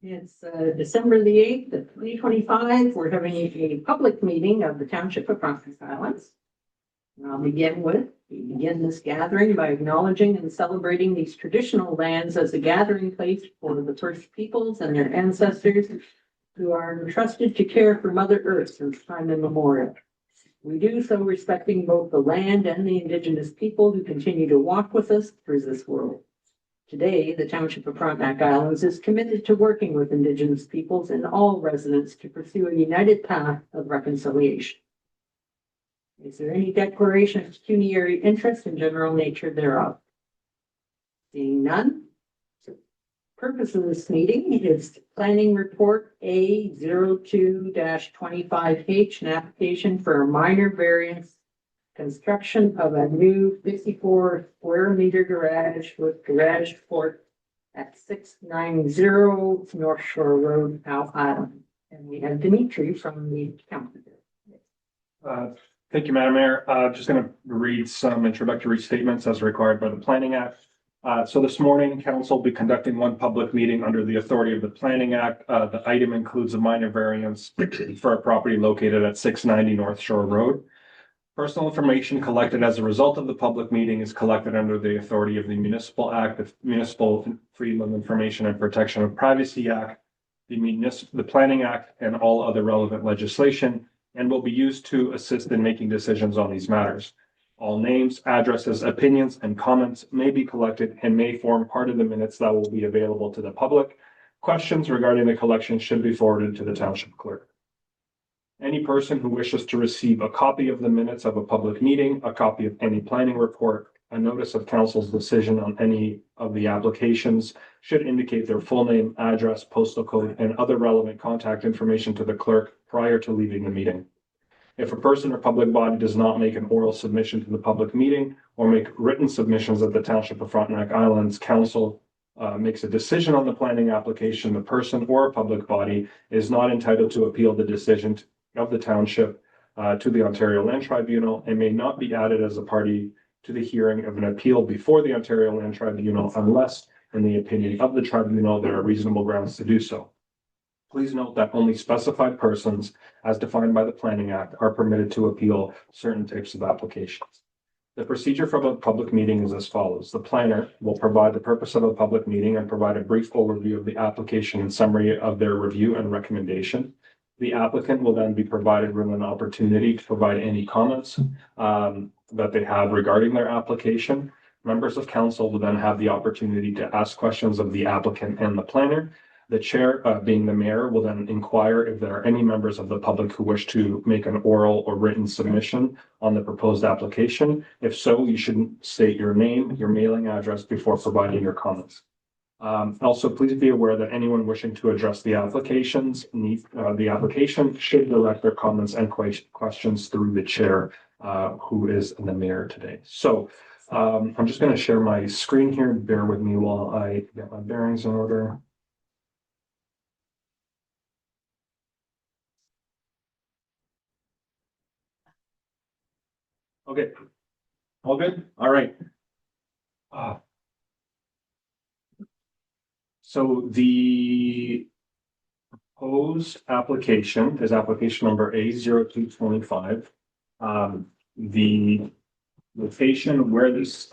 It's December the 8th of 2025. We're having a public meeting of the Township of Frontenac Islands. And I'll begin this gathering by acknowledging and celebrating these traditional lands as a gathering place for the First Peoples and their ancestors who are entrusted to care for Mother Earth since time immemorial. We do so respecting both the land and the Indigenous people who continue to walk with us through this world. Today, the Township of Frontenac Islands is committed to working with Indigenous peoples and all residents to pursue a united path of reconciliation. Is there any declaration of pecuniary interest and general nature thereof? Seeing none. Purpose of this meeting is Planning Report A02-25H, an application for a minor variance construction of a new 54 square meter garage with garage port at 690 North Shore Road, Howe Island. And we have Dimitri from the county. Thank you, Madam Mayor. Just going to read some introductory statements as required by the Planning Act. So this morning, Council will be conducting one public meeting under the authority of the Planning Act. The item includes a minor variance for a property located at 690 North Shore Road. Personal information collected as a result of the public meeting is collected under the authority of the Municipal Act, the Municipal Freedom of Information and Protection of Privacy Act, the Planning Act, and all other relevant legislation, and will be used to assist in making decisions on these matters. All names, addresses, opinions, and comments may be collected and may form part of the minutes that will be available to the public. Questions regarding the collection should be forwarded to the Township Clerk. Any person who wishes to receive a copy of the minutes of a public meeting, a copy of any planning report, a notice of Council's decision on any of the applications should indicate their full name, address, postal code, and other relevant contact information to the clerk prior to leaving the meeting. If a person or public body does not make an oral submission to the public meeting or make written submissions at the Township of Frontenac Islands, Council makes a decision on the planning application, the person or a public body is not entitled to appeal the decision of the township to the Ontario Land Tribunal and may not be added as a party to the hearing of an appeal before the Ontario Land Tribunal unless, in the opinion of the tribunal, there are reasonable grounds to do so. Please note that only specified persons, as defined by the Planning Act, are permitted to appeal certain types of applications. The procedure for a public meeting is as follows. The planner will provide the purpose of a public meeting and provide a brief overview of the application and summary of their review and recommendation. The applicant will then be provided with an opportunity to provide any comments that they have regarding their application. Members of Council will then have the opportunity to ask questions of the applicant and the planner. The chair, being the mayor, will then inquire if there are any members of the public who wish to make an oral or written submission on the proposed application. If so, you should state your name, your mailing address before providing your comments. Also, please be aware that anyone wishing to address the application should direct their comments and questions through the chair, who is the mayor today. So I'm just going to share my screen here. Bear with me while I get my bearings in order. Okay, all good? All right. So the proposed application is application number A0225. The location where this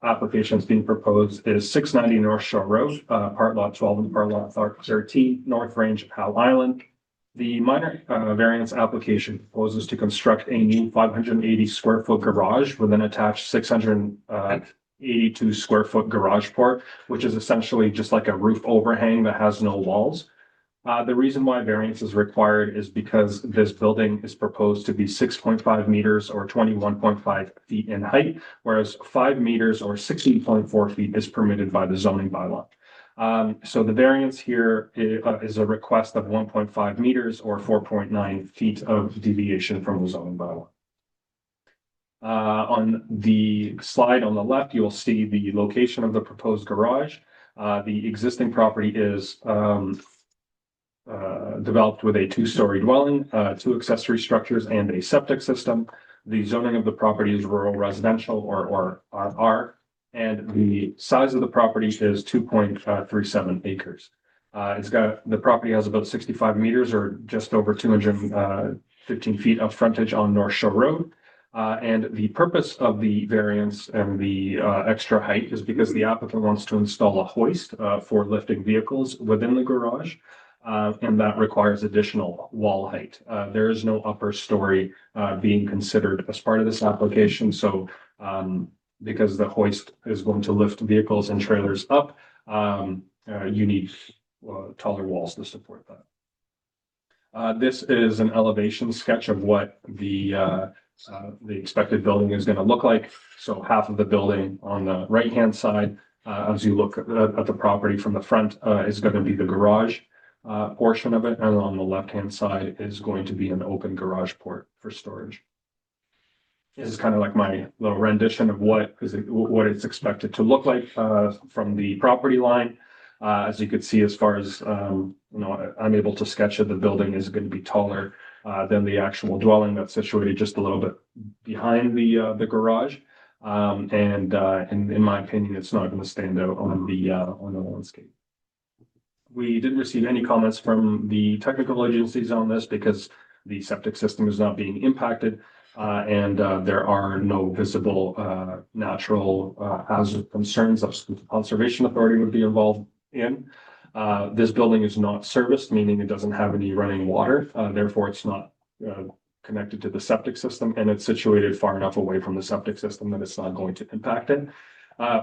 application is being proposed is 690 North Shore Road, part lot 12 and part lot 13, North Range of Howe Island. The minor variance application proposes to construct a new 580 square foot garage with an attached 682 square foot garage port, which is essentially just like a roof overhang that has no walls. The reason why variance is required is because this building is proposed to be 6.5 meters or 21.5 feet in height, whereas 5 meters or 16.4 feet is permitted by the zoning bylaw. So the variance here is a request of 1.5 meters or 4.9 feet of deviation from the zoning bylaw. On the slide on the left, you'll see the location of the proposed garage. The existing property is developed with a two-story dwelling, 2 accessory structures, and a septic system. The zoning of the property is rural residential or RR. And the size of the property is 2.37 acres. The property has about 65 meters or just over 215 feet of frontage on North Shore Road. And the purpose of the variance and the extra height is because the applicant wants to install a hoist for lifting vehicles within the garage. And that requires additional wall height. There is no upper story being considered as part of this application. So because the hoist is going to lift vehicles and trailers up, you need taller walls to support that. This is an elevation sketch of what the expected building is going to look like. So half of the building on the right-hand side, as you look at the property from the front, is going to be the garage portion of it. And on the left-hand side is going to be an open garage port for storage. This is kind of like my little rendition of what it's expected to look like from the property line. As you could see, as far as, I'm able to sketch it, the building is going to be taller than the actual dwelling that's situated just a little bit behind the garage. And in my opinion, it's not going to stand out on the landscape. We didn't receive any comments from the technical agencies on this because the septic system is not being impacted. And there are no visible natural hazard concerns that the Conservation Authority would be involved in. This building is not serviced, meaning it doesn't have any running water. Therefore, it's not connected to the septic system, and it's situated far enough away from the septic system that it's not going to impact it.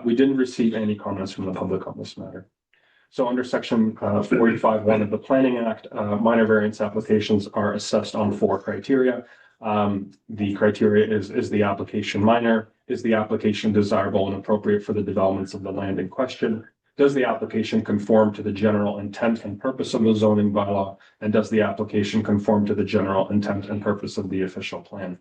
We didn't receive any comments from the public on this matter. So under section 45(1) of the Planning Act, minor variance applications are assessed on 4 criteria. The criteria is the application minor? Is the application desirable and appropriate for the developments of the land in question? Does the application conform to the general intent and purpose of the zoning bylaw? And does the application conform to the general intent and purpose of the official plan?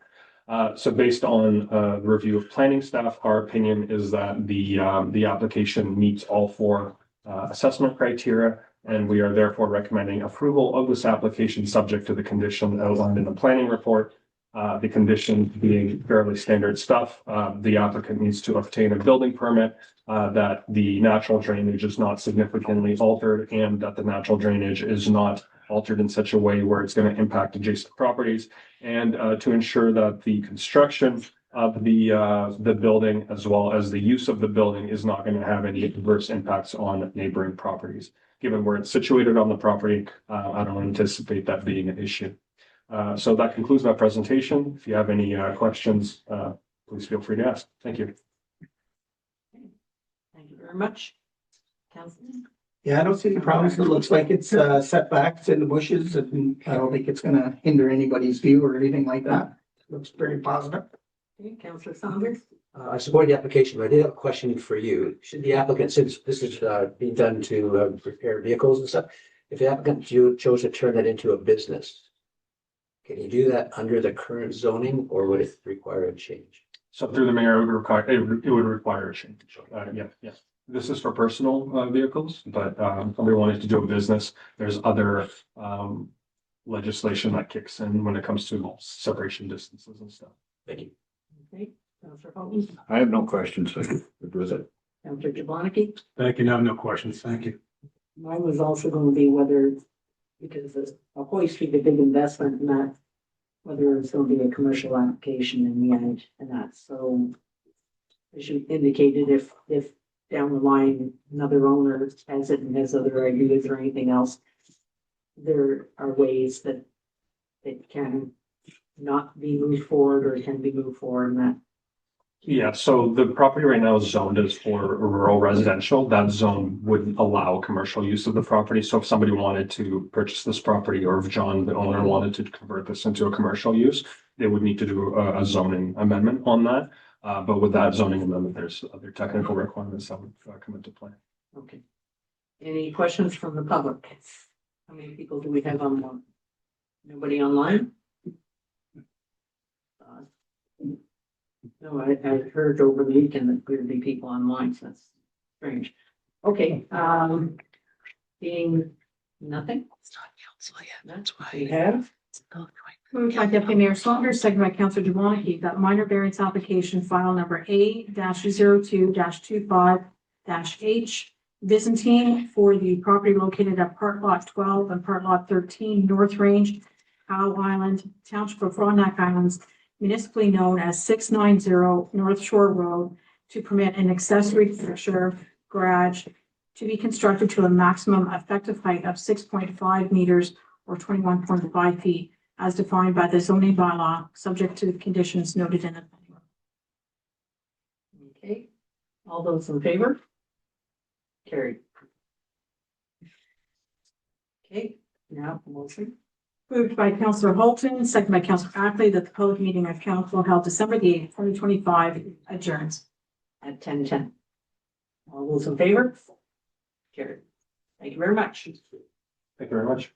So based on the review of planning staff, our opinion is that the application meets all 4 assessment criteria, and we are therefore recommending approval of this application subject to the condition outlined in the planning report. The condition being fairly standard stuff. The applicant needs to obtain a building permit, that the natural drainage is not significantly altered, and that the natural drainage is not altered in such a way where it's going to impact adjacent properties, and to ensure that the construction of the building as well as the use of the building is not going to have any adverse impacts on neighboring properties. Given where it's situated on the property, I don't anticipate that being an issue. So that concludes my presentation. If you have any questions, please feel free to ask. Thank you. Thank you very much. Councilman? Yeah, I don't see any problems. It looks like it's setbacks in the bushes, and I don't think it's gonna hinder anybody's view or anything like that. It looks pretty positive. Okay, Councillor Saunders? I support the application, but I did have a question for you. Should the applicant, since this is being done to repair vehicles and stuff, if the applicant chose to turn that into a business, can you do that under the current zoning, or would it require a change? So through the mayor, it would require a change. Yes. This is for personal vehicles, but if somebody wanted to do a business, there's other legislation that kicks in when it comes to separation distances and stuff. Thank you. Okay, Councillor Howe? I have no questions. I good with it. Councillor Jablonski? Thank you. No, no questions. Thank you. Mine was also going to be whether, because a hoist would be a big investment in that, whether it's going to be a commercial application in the end and that. So as you indicated, if down the line another owner has it and has other ideas or anything else, there are ways that it can not be moved forward or it can be moved forward and that. Yeah, so the property right now is zoned as for rural residential. That zone wouldn't allow commercial use of the property. So if somebody wanted to purchase this property, or if John, the owner, wanted to convert this into a commercial use, they would need to do a zoning amendment on that. But with that zoning amendment, there's other technical requirements that would come into play. Okay. Any questions from the public? How many people do we have online? Nobody online? No, I heard over the weekend that there would be people online, so that's strange. Okay, being nothing. It's not council yet, That's why. we have. Moved by Deputy Mayor Saunders, second by Councillor Jablonski, that minor variance application file number A-02-25-H Byzantine for the property located at Part Lot 12 and Part Lot 13, North Range, Howe Island, Township of Frontenac Islands, municipally known as 690 North Shore Road, to permit an accessory structure garage to be constructed to a maximum effective height of 6.5 meters or 21.5 feet, as defined by the zoning bylaw, subject to the conditions noted in the. Okay, all those in favor? Carried. Okay, now motion. Moved by Councillor Holton, second by Councillor Ackley, that the public meeting of council held December the 8th, 2025 adjourns. At 10:10. All those in favor? Carried. Thank you very much. Thank you very much.